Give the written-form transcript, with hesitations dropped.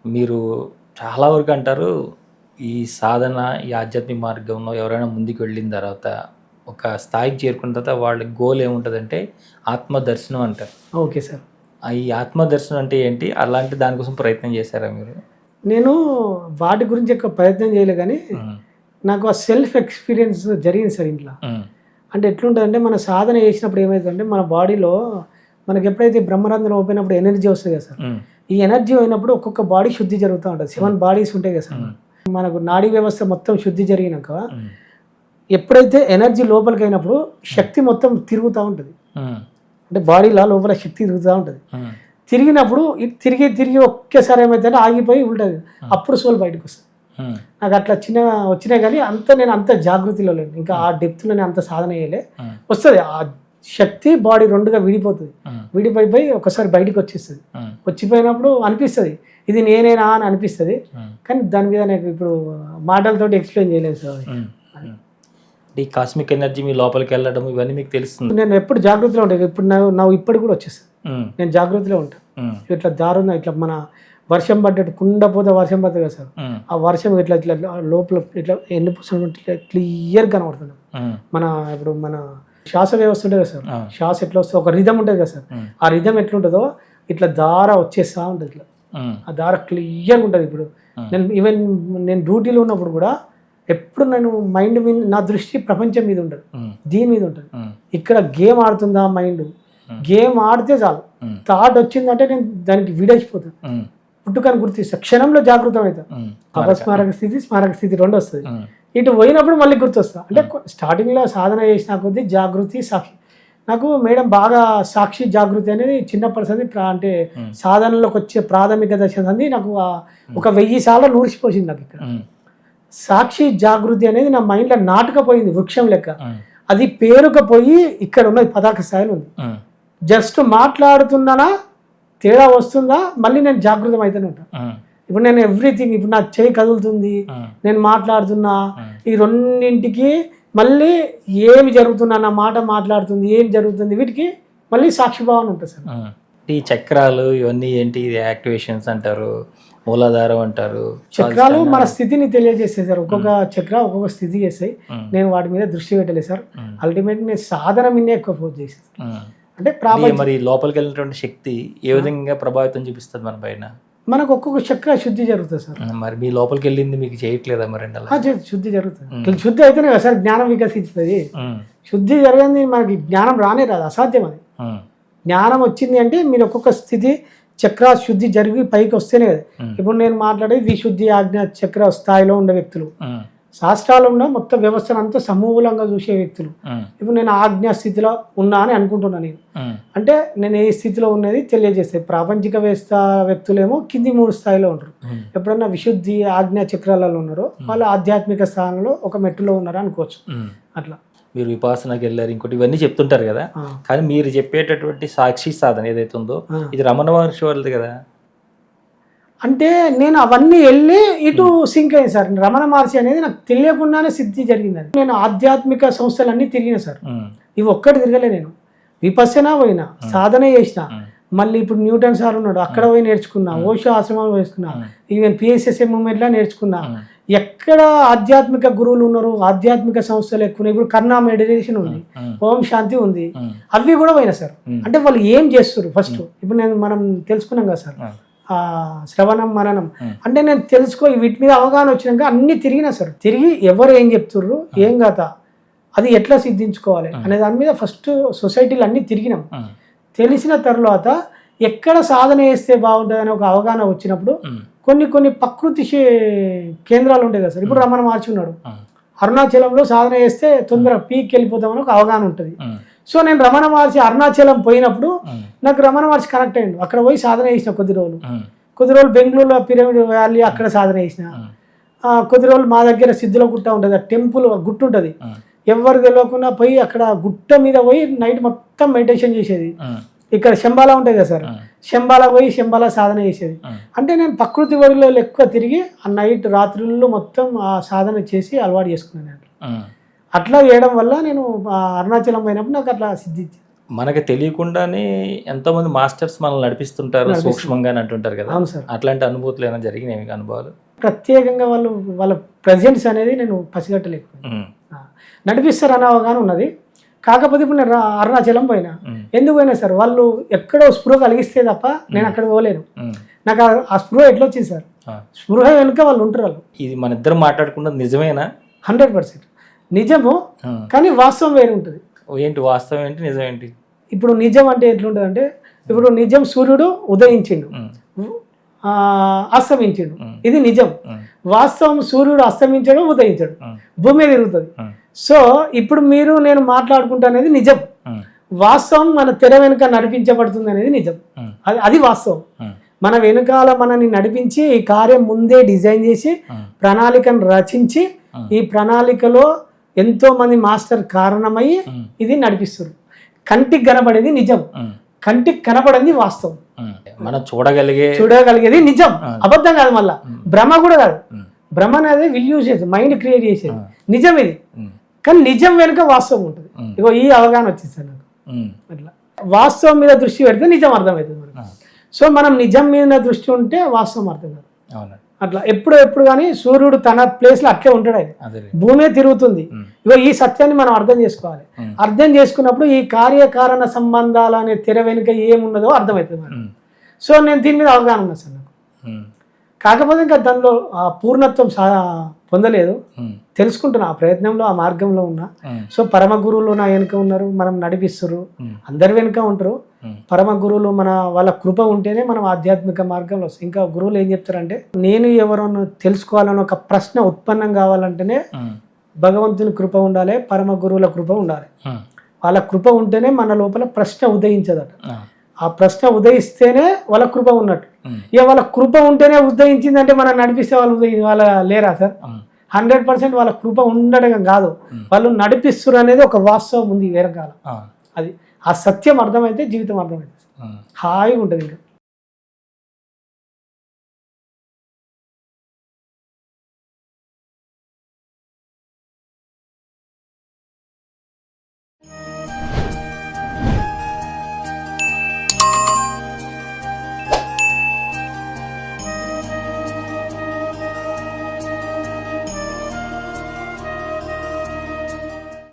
మీరు చాలా వరకు అంటారు, ఈ సాధన, ఈ ఆధ్యాత్మిక మార్గంలో ఎవరైనా ముందుకు వెళ్ళిన తర్వాత, ఒక స్థాయికి చేరుకున్న తర్వాత వాళ్ళ గోల్ ఏముంటదంటే ఆత్మదర్శనం అంటారు. Okay sir. ఈ ఆత్మదర్శనం అంటే ఏంటి? అలాంటి దానికోసం ప్రయత్నం చేశారా మీరు? నేను వాటి గురించి ఎక్కువ ప్రయత్నం చేయలే కానీ హ్మ్. నాకు ఆ సెల్ఫ్ ఎక్స్పీరియన్స్ జరిగింది సార్ ఇంట్లో. హ్మ్. అంటే ఎట్లుంటుందంటే మన సాధన చేసినప్పుడు ఏమవుతుందంటే మన బాడీలో మనకి ఎప్పుడైతే బ్రహ్మరంధ్రం ఓపెన్ అయినప్పుడు ఎనర్జీ వస్తుంది కదా సార్. హ్మ్. ఈ ఎనర్జీ అయినప్పుడు ఒక్కొక్క బాడీ శుద్ధి జరుగుతూ ఉంటుంది. 7 బాడీస్ ఉంటాయి కదా సార్. మనకు నాడీ వ్యవస్థ మొత్తం శుద్ధి జరిగినాక హ్మ్. ఎప్పుడైతే ఎనర్జీ లోపలికి అయినప్పుడు శక్తి మొత్తం తిరుగుతూ ఉంటుంది. హ్మ్. అంటే బాడీలో లోపల శక్తి తిరుగుతూ ఉంటుంది. హ్మ్. తిరిగినప్పుడు తిరిగి ఒకేసారి ఏమైతే ఆగిపోయి ఉంటుంది. అప్పుడు సోల్ బయటకు వస్తుంది. హ్మ్. నాకు అట్లా వచ్చినాయి కానీ నేను అంత జాగృతిలో లేను. ఇంకా ఆ డెప్త్లో నేను అంత సాధన చేయలే. హ్మ్. వస్తుంది ఆ శక్తి బాడీ రెండుగా విడిపోతుంది. హ్మ్. విడిపోయి ఒకసారి బయటకు వచ్చేస్తుంది. హ్మ్. వచ్చిపోయినప్పుడు అనిపిస్తుంది ఇది నేనేనా అని అనిపిస్తుంది. హ్మ్. కానీ దాని మీద నాకు ఇప్పుడు మాటలతోటి ఎక్స్ప్లెయిన్ చేయలేదు సార్. హ్మ్. ఈ కాస్మిక్ ఎనర్జీ మీ లోపలికి వెళ్ళడం ఇవన్నీ మీకు తెలుస్తుంది. నేను ఎప్పుడు జాగృతిలో ఉంటాను. ఇప్పుడు నాకు ఇప్పటికి కూడా వచ్చేస్తుంది. హ్మ్. నేను జాగృతిలో ఉంటాను. హ్మ్. ఇట్లా దారుణ ఇట్లా మన వర్షం పడ్డట్టు కుండపోతే వర్షం పడుతుంది కదా సార్. హ్మ్. ఆ వర్షం ఇట్లా ఇట్లా లోపల ఇట్లా ఎన్ని పుస్తకం ఇట్లా క్లియర్గా కనబడుతుంది. హ్మ్. ఇప్పుడు మన శ్వాస వ్యవస్థ ఉంటుంది కదా సార్. ఆ. శ్వాస ఎట్లా వస్తుంది ఒక రిధం ఉంటుంది కదా సార్. హ్మ్. ఆ రిధం ఎట్లుంటుందో ఇట్లా దార వచ్చేస్తూ ఉంటుంది. ఇట్లా హ్మ్. ఆ దార క్లియర్గా ఉంటుంది. ఇప్పుడు నేను డ్యూటీలో ఉన్నప్పుడు కూడా ఎప్పుడు నేను మైండ్ మీద నా దృష్టి ప్రపంచం మీద ఉండదు, హ్మ్. దీని మీద ఉంటుంది. హ్మ్. ఇక్కడ గేమ్ ఆడుతుందా మైండ్, గేమ్ ఆడితే చాలు హ్మ్. థాట్ వచ్చిందంటే నేను దానికి విడేసిపోతాను. హ్మ్. పుట్టుకని గుర్తిస్తా, క్షణంలో జాగృతం అవుతా. హ్మ్. అపస్మారక స్థితి స్మారక స్థితి రెండు వస్తుంది. హ్మ్. ఇటు పోయినప్పుడు మళ్ళీ గుర్తొస్తా. అంటే స్టార్టింగ్లో సాధన చేసిన కొద్దీ జాగృతి సాక్షి నాకు మేడం బాగా సాక్షి జాగృతి అనేది చిన్నప్పటి సంది అంటే సాధనలోకి వచ్చే ప్రాథమిక దశ సంది నాకు ఒక 1000 సార్లు నూరిసిపోయింది నాకు. ఇక్కడ హ్మ్. సాక్షి జాగృతి అనేది నా మైండ్లో నాటుకపోయింది వృక్షం లెక్క. హ్మ్. అది పేరుకపోయి ఇక్కడ ఉన్నది పతాక స్థాయిలో ఉంది. హ్మ్. జస్ట్ మాట్లాడుతున్నానా తేడా వస్తుందా మళ్ళీ నేను జాగృతం అయితేనే ఉంటాను. హ్మ్. ఇప్పుడు నేను ఎవ్రీథింగ్ ఇప్పుడు నా చేయి కదులుతుంది, నేను మాట్లాడుతున్నా, ఈ రెండింటికి మళ్ళీ ఏమి జరుగుతున్నా, నా మాట మాట్లాడుతుంది ఏం జరుగుతుంది, వీటికి మళ్ళీ సాక్షిభావన ఉంటుంది సార్. ఈ చక్రాలు ఇవన్నీ ఏంటి? ఇది యాక్టివేషన్స్ అంటారు, మూలాధారం అంటారు. చక్రాలు మన స్థితిని తెలియజేస్తాయి సార్. ఒక్కొక్క చక్ర ఒక్కొక్క స్థితి చేస్తాయి. నేను వాటి మీద దృష్టి పెట్టలేదు సార్. అల్టిమేట్ నేను సాధన మీదే ఎక్కువ ఫోకస్ చేసేది. అంటే మరి లోపలికి వెళ్ళినటువంటి శక్తి ఏ విధంగా ప్రభావితం చూపిస్తుంది మన పైన? మనకు ఒక్కొక్క చక్ర శుద్ధి జరుగుతుంది సార్. మరి మీ లోపలికి వెళ్ళింది మీకు చేయట్లేదా మరి? శుద్ధి జరుగుతుంది. శుద్ధి అయితేనే కదా సార్ జ్ఞానం వికసిస్తుంది. శుద్ధి జరగని మనకి జ్ఞానం రానే రాదు, అసాధ్యం అది. జ్ఞానం వచ్చింది అంటే మీరు ఒక్కొక్క స్థితి చక్ర శుద్ధి జరిగి పైకి వస్తేనే కదా. ఇప్పుడు నేను మాట్లాడేది విశుద్ధి ఆజ్ఞ చక్ర స్థాయిలో ఉండే వ్యక్తులు, శాస్త్రాలలో మొత్తం వ్యవస్థను అంతా సమూలంగా చూసే వ్యక్తులు. ఇప్పుడు నేను ఆజ్ఞా స్థితిలో ఉన్నా అని అనుకుంటున్నాను. నేను అంటే నేను ఏ స్థితిలో ఉన్నది తెలియజేస్తాయి. ప్రాపంచిక వ్యక్తులేమో కింది 3 స్థాయిలో ఉంటారు. ఎప్పుడన్నా విశుద్ధి ఆజ్ఞా చక్రాలలో ఉన్నారో వాళ్ళు ఆధ్యాత్మిక స్థానంలో ఒక మెట్టులో ఉన్నారో అనుకోవచ్చు. అట్లా మీరు విపాసనకి వెళ్ళారు, ఇంకోటి ఇవన్నీ చెప్తుంటారు కదా. కానీ మీరు చెప్పేటటువంటి సాక్షి సాధన ఏదైతే ఉందో ఇది రమణ మహర్షి వాళ్ళది కదా. అంటే నేను అవన్నీ వెళ్ళి ఇటు సింక్ అయ్యింది సార్. రమణ మహర్షి అనేది నాకు తెలియకుండానే సిద్ధి జరిగింది. నేను ఆధ్యాత్మిక సంస్థలన్నీ తిరిగిన సార్. ఇవి ఒక్కటి తిరగలే. నేను విపස්සన పోయినా, సాధన చేసిన, మళ్ళీ ఇప్పుడు న్యూటన్ సార్ ఉన్నాడు అక్కడ పోయి నేర్చుకున్నా, ఓషో ఆశ్రమాలు వేసుకున్నా, ఈవెన్ పిఎస్ఎస్ఏ మూవ్మెంట్లో నేర్చుకున్నా. ఎక్కడ ఆధ్యాత్మిక గురువులు ఉన్నారు, ఆధ్యాత్మిక సంస్థలు ఎక్కువ. ఇప్పుడు కర్ణా మెడిటేషన్ ఉంది, ఓం శాంతి ఉంది, అవి కూడా పోయినా సార్. అంటే వాళ్ళు ఏం చేస్తారు ఫస్ట్ ఇప్పుడు మనం తెలుసుకున్నాం కదా సార్, శ్రవణం మననం. అంటే నేను వీటి మీద అవగాహన వచ్చినాక అన్ని తిరిగినా సార్. తిరిగి ఎవరు ఏం చెప్తుర్రు, ఏం కథ, అది ఎట్లా సిద్ధించుకోవాలి అనే దాని మీద ఫస్ట్ సొసైటీలు అన్నీ తిరిగినాం. తెలిసిన తర్వాత ఎక్కడ సాధన చేస్తే బాగుంటుంది అనే ఒక అవగాహన వచ్చినప్పుడు కొన్ని ప్రకృతి కేంద్రాలు ఉంటాయి కదా సార్. ఇప్పుడు రమణ మహర్షి ఉన్నాడు, అరుణాచలంలో సాధన చేస్తే తొందరగా పీక్ వెళ్ళిపోతామని ఒక అవగాహన ఉంటుంది. సో నేను రమణ మహర్షి అరుణాచలం పోయినప్పుడు నాకు రమణ మహర్షి కనెక్ట్ అయ్యిండు. అక్కడ పోయి సాధన చేసిన కొద్ది రోజులు బెంగళూరులో పిరమిడ్ వ్యాలీ అక్కడ సాధన చేసిన. కొద్ది రోజులు మా దగ్గర సిద్ధుల గుట్ట ఉంటుంది, ఆ టెంపుల్ గుట్ట ఉంటుంది, ఎవరు తెలియకుండా పోయి అక్కడ గుట్ట మీద పోయి నైట్ మొత్తం మెడిటేషన్ చేసేది. ఇక్కడ శంబాలా ఉంటుంది కదా సార్, శంబాలా పోయి శంబాలా సాధన చేసేది. అంటే నేను ప్రకృతి ఒడిలో ఎక్కువ తిరిగి ఆ నైట్ రాత్రుల్లో మొత్తం ఆ సాధన చేసి అలవాటు చేసుకున్నాను. అట్లా చేయడం వల్ల నేను అరుణాచలం పోయినప్పుడు నాకు అట్లా సిద్ధించింది. మనకి తెలియకుండానే ఎంతోమంది మాస్టర్స్ మనల్ని నడిపిస్తుంటారు సూక్ష్మంగా అని అంటుంటారు కదా, అవును సార్. అట్లాంటి అనుభూతులు ఏమైనా జరిగినాయి మీకు అనుభవాలు? ప్రత్యేకంగా వాళ్ళ ప్రజెన్స్ అనేది నేను పసిగట్టలేకపోయాను. ఉమ్, నడిపిస్తారు అనే అవగాహన ఉన్నది. కాకపోతే ఇప్పుడు నేను అరుణాచలం పోయినా. ఉమ్, ఎందుకు పోయినా సార్, వాళ్ళు ఎక్కడో స్పృహ కలిగిస్తే తప్ప నేను అక్కడ పోలేను. ఉమ్. నాకు ఆ స్పృహ ఎట్లా వచ్చింది సార్? ఆ. స్పృహ వెనుక వాళ్ళు ఉంటారు. వాళ్ళు ఇది మన ఇద్దరు మాట్లాడుకున్నది నిజమేనా? 100% నిజము. ఉమ్. కానీ వాస్తవం వేరే ఉంటుంది. ఏంటి వాస్తవం ఏంటి, నిజం ఏంటి? ఇప్పుడు నిజం అంటే ఎట్లుంటుంది అంటే, ఇప్పుడు నిజం సూర్యుడు ఉదయించిండు, ఉమ్, అస్తమించిండు, ఉమ్. ఇది నిజం. ఉమ్, వాస్తవం సూర్యుడు అస్తమించడు, ఉదయించడు, ఉమ్, భూమి మీద తిరుగుతుంది. ఉమ్, సో ఇప్పుడు మీరు నేను మాట్లాడుకుంటా అనేది నిజం. ఉమ్, వాస్తవం మన తెర వెనుక నడిపించబడుతుంది అనేది నిజం. ఉమ్, అది వాస్తవం. ఉమ్, మన వెనుకాల మనని నడిపించి ఈ కార్యం ముందే డిజైన్ చేసి ఉమ్, ప్రణాళికను రచించి ఉమ్. ఈ ప్రణాళికలో ఎంతో మంది మాస్టర్ కారణమయ్యి ఉమ్, ఇది నడిపిస్తారు. కంటికి కనబడేది నిజం, ఉమ్, కంటికి కనబడింది వాస్తవం. ఉమ్. మనం చూడగలిగేది నిజం, ఆ. అబద్ధం కాదు. మళ్ళా భ్రమ కూడా కాదు. ఉమ్, భ్రమ అనేది విల్ చేసేది, మైండ్ క్రియేట్ చేసేది. ఆ. నిజం ఇది, ఉమ్, కానీ నిజం వెనుక వాస్తవం ఉంటుంది. ఉమ్. ఇగో ఈ అవగాహన వచ్చింది సార్ నాకు. ఉమ్, అట్లా వాస్తవం మీద దృష్టి పెడితే నిజం అర్థమవుతుంది మనకు. ఆ. సో మనం నిజం మీద దృష్టి ఉంటే వాస్తవం అర్థం కాదు. అవునండి, అట్లా ఎప్పుడు కానీ సూర్యుడు తన ప్లేస్లో అట్లే ఉంటాడు. ఆయన అదే. భూమే తిరుగుతుంది. ఉమ్, ఇగో ఈ సత్యాన్ని మనం అర్థం చేసుకోవాలి. ఉమ్, అర్థం చేసుకున్నప్పుడు ఈ కార్యకారణ సంబంధాలు అనే తెర వెనుక ఏమున్నదో అర్థమవుతుంది మనకు. ఉమ్, సో నేను దీని మీద అవగాహన ఉన్నా సార్ నాకు. ఉమ్, కాకపోతే ఇంకా దానిలో ఆ పూర్ణత్వం పొందలేదు. ఉమ్, తెలుసుకుంటున్నా, ఆ ప్రయత్నంలో ఆ మార్గంలో ఉన్నా. ఉమ్, సో పరమ గురువులు నా వెనుక ఉన్నారు, మనం నడిపిస్తారు, ఉమ్, అందరి వెనుక ఉంటారు. ఉమ్, పరమ గురువులు వాళ్ళ కృప ఉంటేనే మనం ఆధ్యాత్మిక మార్గంలో వస్తాం. ఇంకా గురువులు ఏం చెప్తారంటే, నేను ఎవరన్నా తెలుసుకోవాలని ఒక ప్రశ్న ఉత్పన్నం కావాలంటేనే ఉమ్, భగవంతుని కృప ఉండాలి, పరమ గురువుల కృప ఉండాలి. ఉమ్, వాళ్ళ కృప ఉంటేనే మన లోపల ప్రశ్న ఉదయించదట. ఆ, ఆ ప్రశ్న ఉదయిస్తేనే వాళ్ళ కృప ఉన్నట్టు. ఉమ్, ఇక వాళ్ళ కృప ఉంటేనే ఉదయించిందంటే మనం నడిపిస్తే వాళ్ళ లేరా సార్? ఉమ్, 100% వాళ్ళ కృప ఉండడం కాదు, వాళ్ళు నడిపిస్తున్నారు అనేది ఒక వాస్తవం ఉంది వేరే కాలం. ఆ, అది ఆ సత్యం అర్థమైతే జీవితం అర్థమైతే ఉమ్. హాయిగా ఉంటుంది ఇంకా.